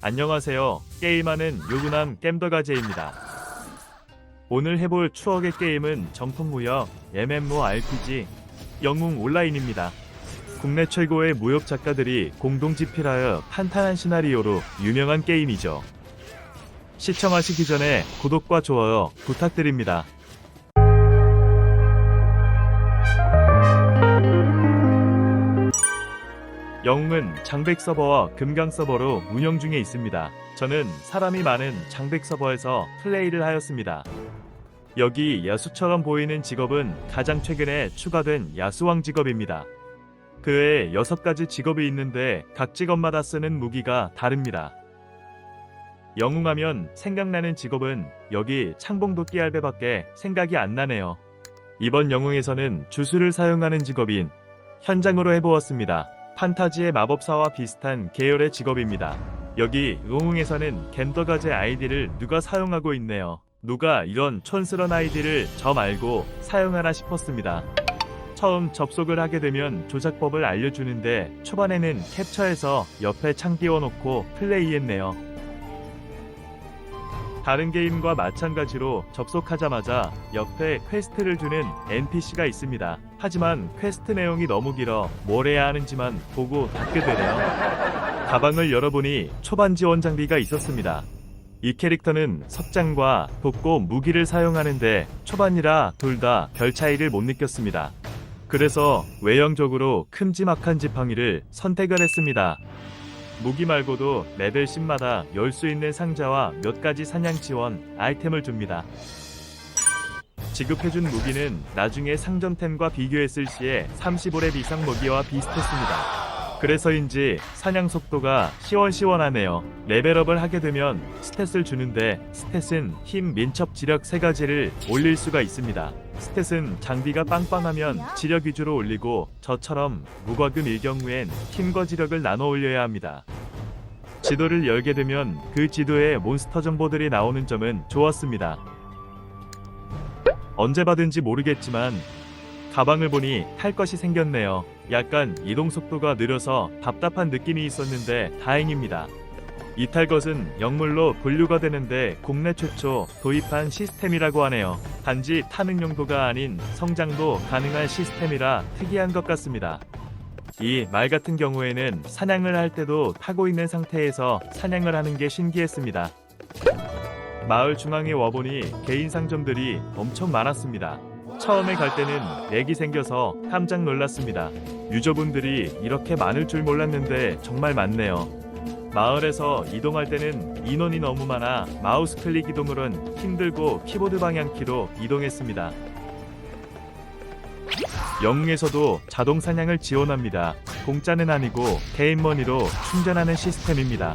안녕하세요. 게임하는 유부남 겜더가제입니다. 오늘 해볼 추억의 게임은 정통무협 MMORPG 영웅 온라인입니다. 국내 최고의 무협 작가들이 공동 집필하여 탄탄한 시나리오로 유명한 게임이죠. 시청하시기 전에 구독과 좋아요 부탁드립니다. 영웅은 장백 서버와 금강 서버로 운영 중에 있습니다. 저는 사람이 많은 장백 서버에서 플레이를 하였습니다. 여기 야수처럼 보이는 직업은 가장 최근에 추가된 야수왕 직업입니다. 그 외에 6가지 직업이 있는데 각 직업마다 쓰는 무기가 다릅니다. 영웅하면 생각나는 직업은 여기 창봉도끼 할배밖에 생각이 안 나네요. 이번 영웅에서는 주술을 사용하는 직업인 현장으로 해보았습니다. 판타지의 마법사와 비슷한 계열의 직업입니다. 여기 영웅에서는 겜더가제 아이디를 누가 사용하고 있네요. 누가 이런 촌스런 아이디를 저 말고 사용하나 싶었습니다. 처음 접속을 하게 되면 조작법을 알려주는데 초반에는 캡처해서 옆에 창 띄워놓고 플레이했네요. 다른 게임과 마찬가지로 접속하자마자 옆에 퀘스트를 주는 NPC가 있습니다. 하지만 퀘스트 내용이 너무 길어 뭘 해야 하는지만 보고 닫게 되네요. 가방을 열어보니 초반 지원 장비가 있었습니다. 이 캐릭터는 석장과 돕고 무기를 사용하는데 초반이라 둘 다 별 차이를 못 느꼈습니다. 그래서 외형적으로 큼지막한 지팡이를 선택을 했습니다. 무기 말고도 레벨 10마다 열 수 있는 상자와 몇 가지 사냥 지원 아이템을 줍니다. 지급해준 무기는 나중에 상점템과 비교했을 시에 35렙 이상 무기와 비슷했습니다. 그래서인지 사냥 속도가 시원시원하네요. 레벨업을 하게 되면 스탯을 주는데 스탯은 힘, 민첩, 지력 3가지를 올릴 수가 있습니다. 스탯은 장비가 빵빵하면 지력 위주로 올리고 저처럼 무과금일 경우엔 힘과 지력을 나눠 올려야 합니다. 지도를 열게 되면 그 지도에 몬스터 정보들이 나오는 점은 좋았습니다. 언제 받은지 모르겠지만 가방을 보니 탈 것이 생겼네요. 약간 이동 속도가 느려서 답답한 느낌이 있었는데 다행입니다. 이 탈 것은 역물로 분류가 되는데 국내 최초 도입한 시스템이라고 하네요. 단지 타는 용도가 아닌 성장도 가능한 시스템이라 특이한 것 같습니다. 이 말 같은 경우에는 사냥을 할 때도 타고 있는 상태에서 사냥을 하는 게 신기했습니다. 마을 중앙에 와보니 개인 상점들이 엄청 많았습니다. 처음에 갈 때는 렉이 생겨서 깜짝 놀랐습니다. 유저분들이 이렇게 많을 줄 몰랐는데 정말 많네요. 마을에서 이동할 때는 인원이 너무 많아 마우스 클릭 이동으론 힘들고 키보드 방향키로 이동했습니다. 영웅에서도 자동 사냥을 지원합니다. 공짜는 아니고 개인머니로 충전하는 시스템입니다.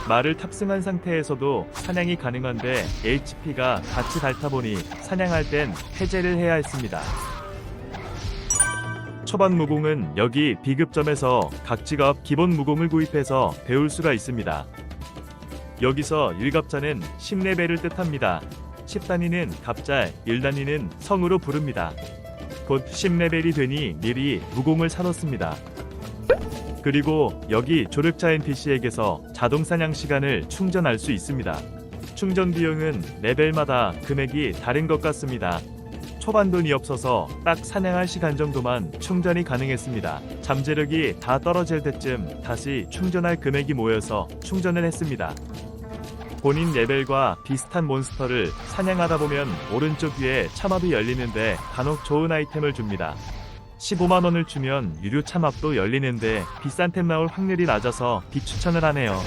말을 탑승한 상태에서도 사냥이 가능한데 HP가 같이 닳다 보니 사냥할 땐 해제를 해야 했습니다. 초반 무공은 여기 비급점에서 각 직업 기본 무공을 구입해서 배울 수가 있습니다. 여기서 1갑자는 10레벨을 뜻합니다. 10단위는 갑잘, 1단위는 성으로 부릅니다. 곧 10레벨이 되니 미리 무공을 사놓습니다. 그리고 여기 조력자 NPC에게서 자동 사냥 시간을 충전할 수 있습니다. 충전 비용은 레벨마다 금액이 다른 것 같습니다. 초반 돈이 없어서 딱 사냥할 시간 정도만 충전이 가능했습니다. 잠재력이 다 떨어질 때쯤 다시 충전할 금액이 모여서 충전을 했습니다. 본인 레벨과 비슷한 몬스터를 사냥하다 보면 오른쪽 위에 참합이 열리는데 간혹 좋은 아이템을 줍니다. 15만원을 주면 유료 참합도 열리는데 비싼 템 나올 확률이 낮아서 비추천을 하네요.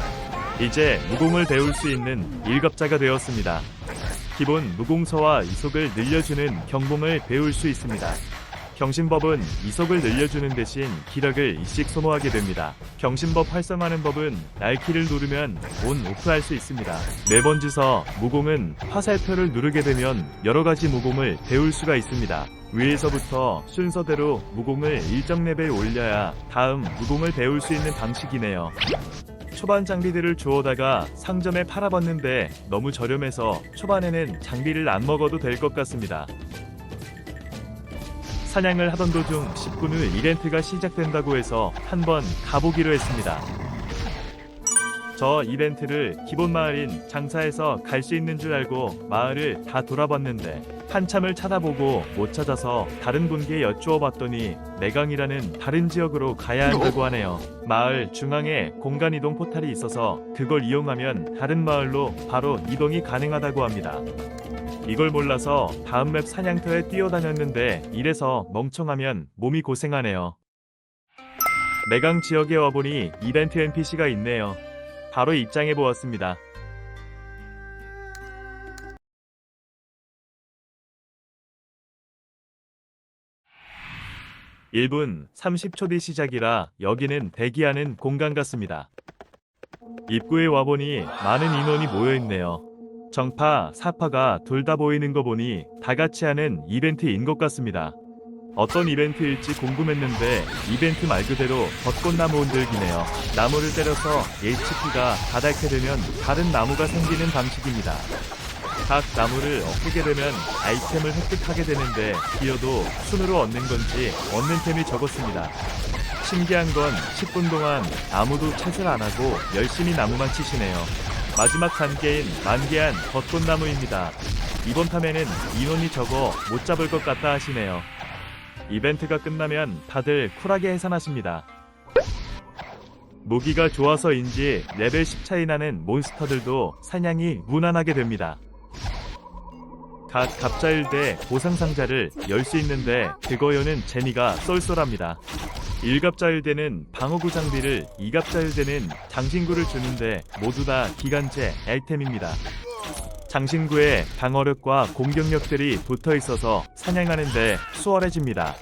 이제 무공을 배울 수 있는 1갑자가 되었습니다. 기본 무공서와 이속을 늘려주는 경봉을 배울 수 있습니다. 경신법은 이속을 늘려주는 대신 기력을 2씩 소모하게 됩니다. 경신법 활성화하는 법은 날키를 누르면 온 오프할 수 있습니다. 4번 주서 무공은 화살표를 누르게 되면 여러가지 무공을 배울 수가 있습니다. 위에서부터 순서대로 무공을 일정 레벨 올려야 다음 무공을 배울 수 있는 방식이네요. 초반 장비들을 주워다가 상점에 팔아봤는데 너무 저렴해서 초반에는 장비를 안 먹어도 될 것 같습니다. 사냥을 하던 도중 10분 후 이벤트가 시작된다고 해서 한번 가보기로 했습니다. 저 이벤트를 기본 마을인 장사에서 갈 수 있는 줄 알고 마을을 다 돌아봤는데 한참을 찾아보고 못 찾아서 다른 분께 여쭈어 봤더니 매강이라는 다른 지역으로 가야 한다고 하네요. 마을 중앙에 공간 이동 포탈이 있어서 그걸 이용하면 다른 마을로 바로 이동이 가능하다고 합니다. 이걸 몰라서 다음 맵 사냥터에 뛰어다녔는데 이래서 멍청하면 몸이 고생하네요. 매강 지역에 와보니 이벤트 NPC가 있네요. 바로 입장해 보았습니다. (1분 30초) 뒤 시작이라 여기는 대기하는 공간 같습니다. 입구에 와보니 많은 인원이 모여있네요. 정파, 사파가 둘 다 보이는 거 보니 다같이 하는 이벤트인 것 같습니다. 어떤 이벤트일지 궁금했는데 이벤트 말 그대로 벚꽃나무 흔들기네요. 나무를 때려서 HP가 다 닳게 되면 다른 나무가 생기는 방식입니다. 각 나무를 엎게 되면 아이템을 획득하게 되는데 기어도 순으로 얻는 건지 얻는 템이 적었습니다. 신기한 건 10분 동안 아무도 채를 안 하고 열심히 나무만 치시네요. 마지막 단계인 만개한 벚꽃나무입니다. 이번 탐에는 인원이 적어 못 잡을 것 같다 하시네요. 이벤트가 끝나면 다들 쿨하게 해산하십니다. 무기가 좋아서인지 레벨 10 차이 나는 몬스터들도 사냥이 무난하게 됩니다. 각 갑자일대 보상상자를 열 수 있는데 그거 여는 재미가 쏠쏠합니다. 1갑자일대는 방어구 장비를, 2갑자일대는 장신구를 주는데 모두 다 기간제 아이템입니다. 장신구에 방어력과 공격력들이 붙어 있어서 사냥하는데 수월해집니다.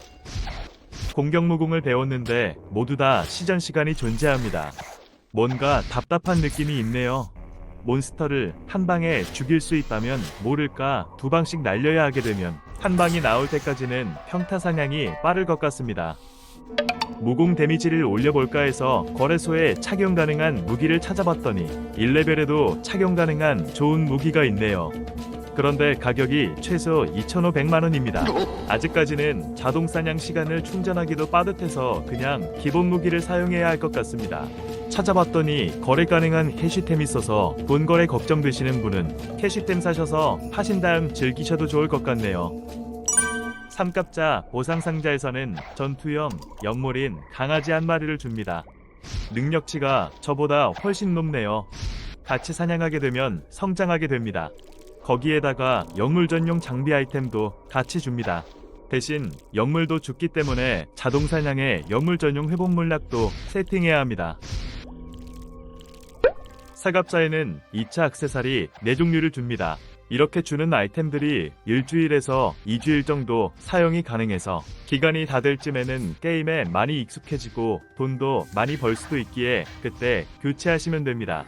공격 무궁을 배웠는데 모두 다 시전 시간이 존재합니다. 뭔가 답답한 느낌이 있네요. 몬스터를 한 방에 죽일 수 있다면 모를까 두 방씩 날려야 하게 되면 한 방이 나올 때까지는 평타 사냥이 빠를 것 같습니다. 무공 데미지를 올려볼까 해서 거래소에 착용 가능한 무기를 찾아봤더니 1레벨에도 착용 가능한 좋은 무기가 있네요. 그런데 가격이 최소 2,500만원입니다. 아직까지는 자동 사냥 시간을 충전하기도 빠듯해서 그냥 기본 무기를 사용해야 할 것 같습니다. 찾아봤더니 거래 가능한 캐시템이 있어서 돈 거래 걱정되시는 분은 캐시템 사셔서 파신 다음 즐기셔도 좋을 것 같네요. 3갑자 보상상자에서는 전투형 영물인 강아지 한 마리를 줍니다. 능력치가 저보다 훨씬 높네요. 같이 사냥하게 되면 성장하게 됩니다. 거기에다가 영물 전용 장비 아이템도 같이 줍니다. 대신 영물도 죽기 때문에 자동 사냥에 영물 전용 회복 물약도 세팅해야 합니다. 4갑자에는 2차 액세서리 4종류를 줍니다. 이렇게 주는 아이템들이 일주일에서 2주일 정도 사용이 가능해서 기간이 다 될 쯤에는 게임에 많이 익숙해지고 돈도 많이 벌 수도 있기에 그때 교체하시면 됩니다.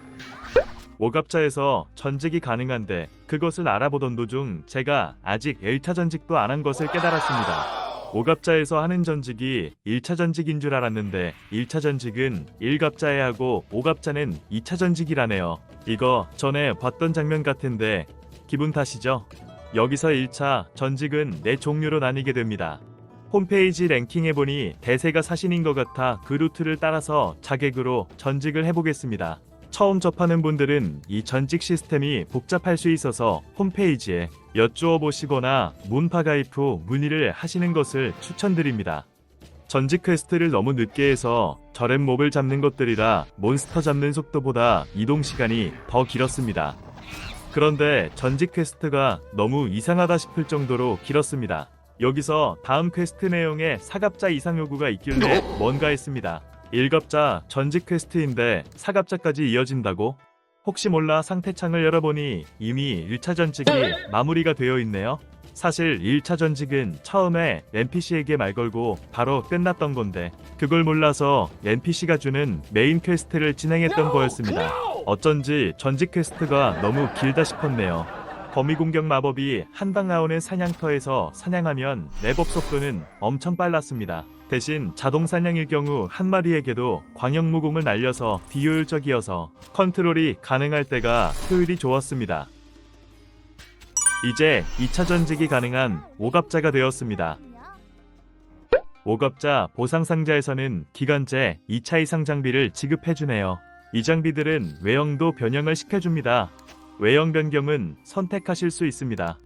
5갑자에서 전직이 가능한데 그것을 알아보던 도중 제가 아직 1차 전직도 안 한 것을 깨달았습니다. 5갑자에서 하는 전직이 1차 전직인 줄 알았는데 1차 전직은 1갑자에 하고 5갑자는 2차 전직이라네요. 이거 전에 봤던 장면 같은데 기분 탓이죠? 여기서 1차 전직은 4종류로 나뉘게 됩니다. 홈페이지 랭킹해보니 대세가 사신인 것 같아 그 루트를 따라서 자객으로 전직을 해보겠습니다. 처음 접하는 분들은 이 전직 시스템이 복잡할 수 있어서 홈페이지에 여쭈어 보시거나 문파 가입 후 문의를 하시는 것을 추천드립니다. 전직 퀘스트를 너무 늦게 해서 저랩 몹을 잡는 것들이라 몬스터 잡는 속도보다 이동 시간이 더 길었습니다. 그런데 전직 퀘스트가 너무 이상하다 싶을 정도로 길었습니다. 여기서 다음 퀘스트 내용에 4갑자 이상 요구가 있길래 뭔가 했습니다. 1갑자 전직 퀘스트인데 4갑자까지 이어진다고? 혹시 몰라 상태창을 열어보니 이미 1차 전직이 마무리가 되어 있네요. 사실 1차 전직은 처음에 NPC에게 말 걸고 바로 끝났던 건데 그걸 몰라서 NPC가 주는 메인 퀘스트를 진행했던 거였습니다. 어쩐지 전직 퀘스트가 너무 길다 싶었네요. 거미 공격 마법이 한방 나오는 사냥터에서 사냥하면 랩업 속도는 엄청 빨랐습니다. 대신 자동 사냥일 경우 한 마리에게도 광역 무공을 날려서 비효율적이어서 컨트롤이 가능할 때가 효율이 좋았습니다. 이제 2차 전직이 가능한 5갑자가 되었습니다. 5갑자 보상상자에서는 기간제 2차 이상 장비를 지급해주네요. 이 장비들은 외형도 변형을 시켜줍니다. 외형 변경은 선택하실 수 있습니다.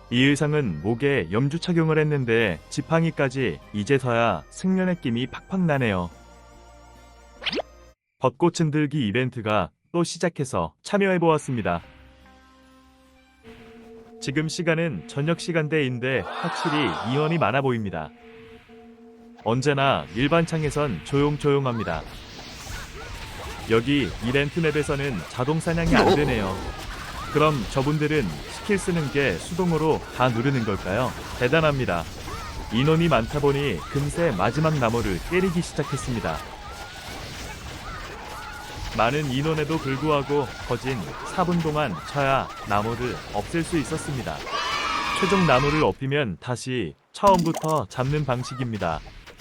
이 의상은 목에 염주 착용을 했는데 지팡이까지 이제서야 승려 느낌이 팍팍 나네요. 벚꽃 흔들기 이벤트가 또 시작해서 참여해보았습니다. 지금 시간은 저녁 시간대인데 확실히 인원이 많아 보입니다. 언제나 일반 창에선 조용조용합니다. 여기 이벤트 맵에서는 자동 사냥이 안 되네요. 그럼 저분들은 스킬 쓰는 게 수동으로 다 누르는 걸까요? 대단합니다. 인원이 많다 보니 금세 마지막 나무를 때리기 시작했습니다. 많은 인원에도 불구하고 거진 4분 동안 쳐야 나무를 없앨 수 있었습니다. 최종 나무를 없이면 다시 처음부터 잡는 방식입니다.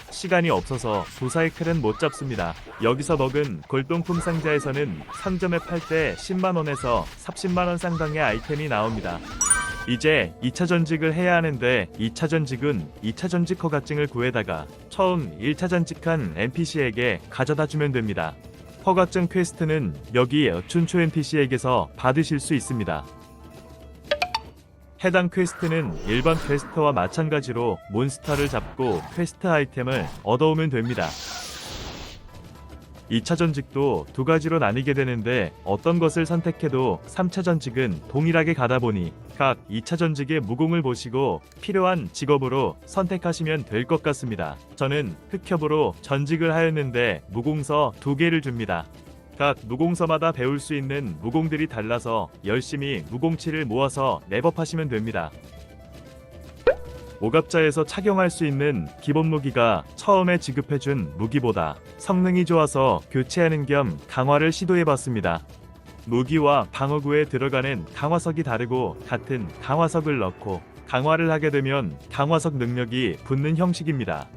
시간이 없어서 두 사이클은 못 잡습니다. 여기서 먹은 골동품 상자에서는 상점에 팔 때 10만원에서 30만원 상당의 아이템이 나옵니다. 이제 2차 전직을 해야 하는데 2차 전직은 2차 전직 허가증을 구해다가 처음 1차 전직한 NPC에게 가져다 주면 됩니다. 허가증 퀘스트는 여기 춘초 NPC에게서 받으실 수 있습니다. 해당 퀘스트는 일반 퀘스트와 마찬가지로 몬스터를 잡고 퀘스트 아이템을 얻어오면 됩니다. 2차 전직도 두 가지로 나뉘게 되는데 어떤 것을 선택해도 3차 전직은 동일하게 가다 보니 각 2차 전직의 무공을 보시고 필요한 직업으로 선택하시면 될 것 같습니다. 저는 흑협으로 전직을 하였는데 무공서 2개를 줍니다. 각 무공서마다 배울 수 있는 무공들이 달라서 열심히 무공치를 모아서 랩업하시면 됩니다. 오갑자에서 착용할 수 있는 기본 무기가 처음에 지급해준 무기보다 성능이 좋아서 교체하는 겸 강화를 시도해봤습니다. 무기와 방어구에 들어가는 강화석이 다르고 같은 강화석을 넣고 강화를 하게 되면 강화석 능력이 붙는 형식입니다.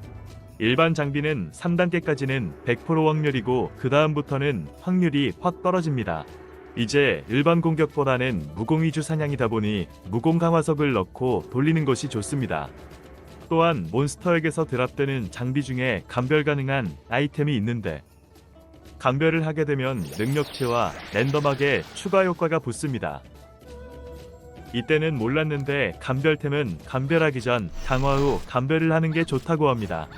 일반 장비는 3단계까지는 100% 확률이고 그 다음부터는 확률이 확 떨어집니다. 이제 일반 공격보다는 무공 위주 사냥이다 보니 무공 강화석을 넣고 돌리는 것이 좋습니다. 또한 몬스터에게서 드랍되는 장비 중에 감별 가능한 아이템이 있는데 감별을 하게 되면 능력치와 랜덤하게 추가 효과가 붙습니다. 이때는 몰랐는데 감별템은 감별하기 전 강화 후 감별을 하는 게 좋다고 합니다.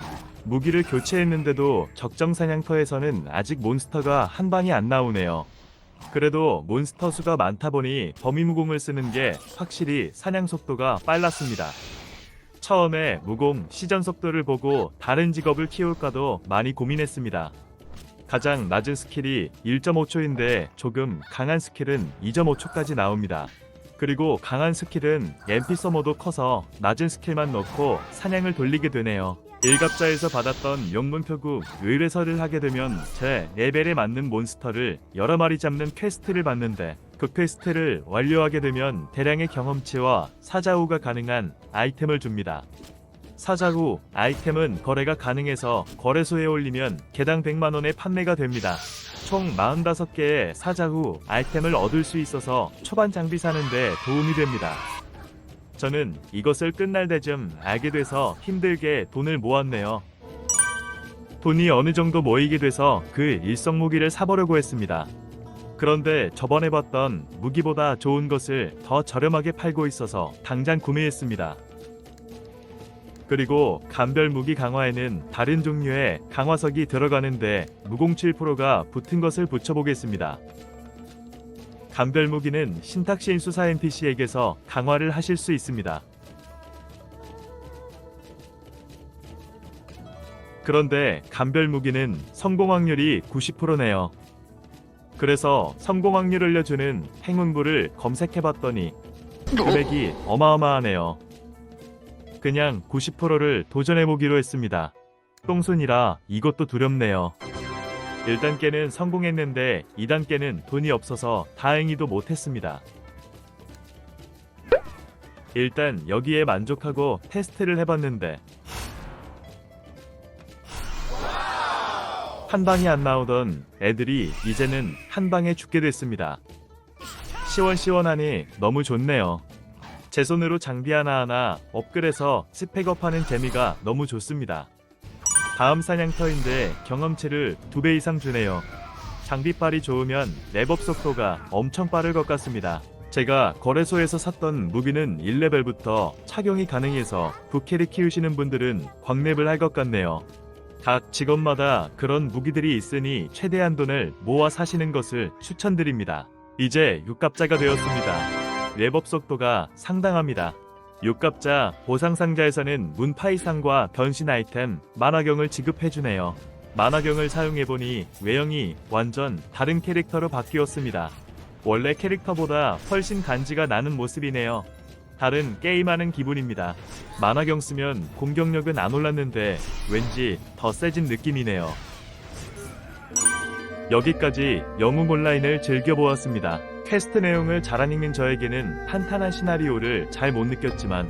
무기를 교체했는데도 적정 사냥터에서는 아직 몬스터가 한 방이 안 나오네요. 그래도 몬스터 수가 많다 보니 범위무공을 쓰는 게 확실히 사냥 속도가 빨랐습니다. 처음에 무공 시전 속도를 보고 다른 직업을 키울까도 많이 고민했습니다. 가장 낮은 스킬이 1.5초인데 조금 강한 스킬은 2.5초까지 나옵니다. 그리고 강한 스킬은 MP 서머도 커서 낮은 스킬만 넣고 사냥을 돌리게 되네요. 일갑자에서 받았던 영문표구 의뢰서를 하게 되면 제 레벨에 맞는 몬스터를 여러 마리 잡는 퀘스트를 받는데 그 퀘스트를 완료하게 되면 대량의 경험치와 사자후가 가능한 아이템을 줍니다. 사자후 아이템은 거래가 가능해서 거래소에 올리면 개당 100만원에 판매가 됩니다. 총 45개의 사자후 아이템을 얻을 수 있어서 초반 장비 사는데 도움이 됩니다. 저는 이것을 끝날 때쯤 알게 돼서 힘들게 돈을 모았네요. 돈이 어느 정도 모이게 돼서 그 일성 무기를 사보려고 했습니다. 그런데 저번에 봤던 무기보다 좋은 것을 더 저렴하게 팔고 있어서 당장 구매했습니다. 그리고 감별 무기 강화에는 다른 종류의 강화석이 들어가는데 무공 7%가 붙은 것을 붙여보겠습니다. 감별 무기는 신탁시 인수사 NPC에게서 강화를 하실 수 있습니다. 그런데 감별 무기는 성공 확률이 90%네요. 그래서 성공 확률 올려주는 행운부를 검색해봤더니 금액이 어마어마하네요. 그냥 90%를 도전해보기로 했습니다. 똥손이라 이것도 두렵네요. 1단계는 성공했는데 2단계는 돈이 없어서 다행히도 못했습니다. 일단 여기에 만족하고 테스트를 해봤는데 한 방이 안 나오던 애들이 이제는 한 방에 죽게 됐습니다. 시원시원하니 너무 좋네요. 제 손으로 장비 하나하나 업글해서 스펙업하는 재미가 너무 좋습니다. 다음 사냥터인데 경험치를 2배 이상 주네요. 장비빨이 좋으면 랩업 속도가 엄청 빠를 것 같습니다. 제가 거래소에서 샀던 무기는 1레벨부터 착용이 가능해서 부캐를 키우시는 분들은 광랩을 할 것 같네요. 각 직업마다 그런 무기들이 있으니 최대한 돈을 모아 사시는 것을 추천드립니다. 이제 6갑자가 되었습니다. 랩업 속도가 상당합니다. 6갑자 보상상자에서는 문파이상과 변신 아이템 만화경을 지급해주네요. 만화경을 사용해보니 외형이 완전 다른 캐릭터로 바뀌었습니다. 원래 캐릭터보다 훨씬 간지가 나는 모습이네요. 다른 게임하는 기분입니다. 만화경 쓰면 공격력은 안 올랐는데 왠지 더 세진 느낌이네요. 여기까지 영웅 온라인을 즐겨보았습니다. 퀘스트 내용을 잘 안 읽는 저에게는 탄탄한 시나리오를 잘 못 느꼈지만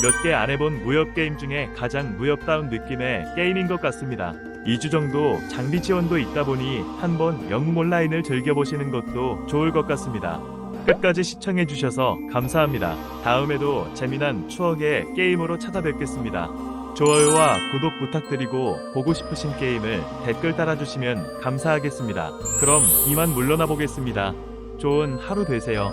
몇 개 안 해본 무협 게임 중에 가장 무협다운 느낌의 게임인 것 같습니다. 2주 정도 장비 지원도 있다 보니 한번 영웅 온라인을 즐겨보시는 것도 좋을 것 같습니다. 끝까지 시청해주셔서 감사합니다. 다음에도 재미난 추억의 게임으로 찾아뵙겠습니다. 좋아요와 구독 부탁드리고 보고 싶으신 게임을 댓글 달아주시면 감사하겠습니다. 그럼 이만 물러나 보겠습니다. 좋은 하루 되세요.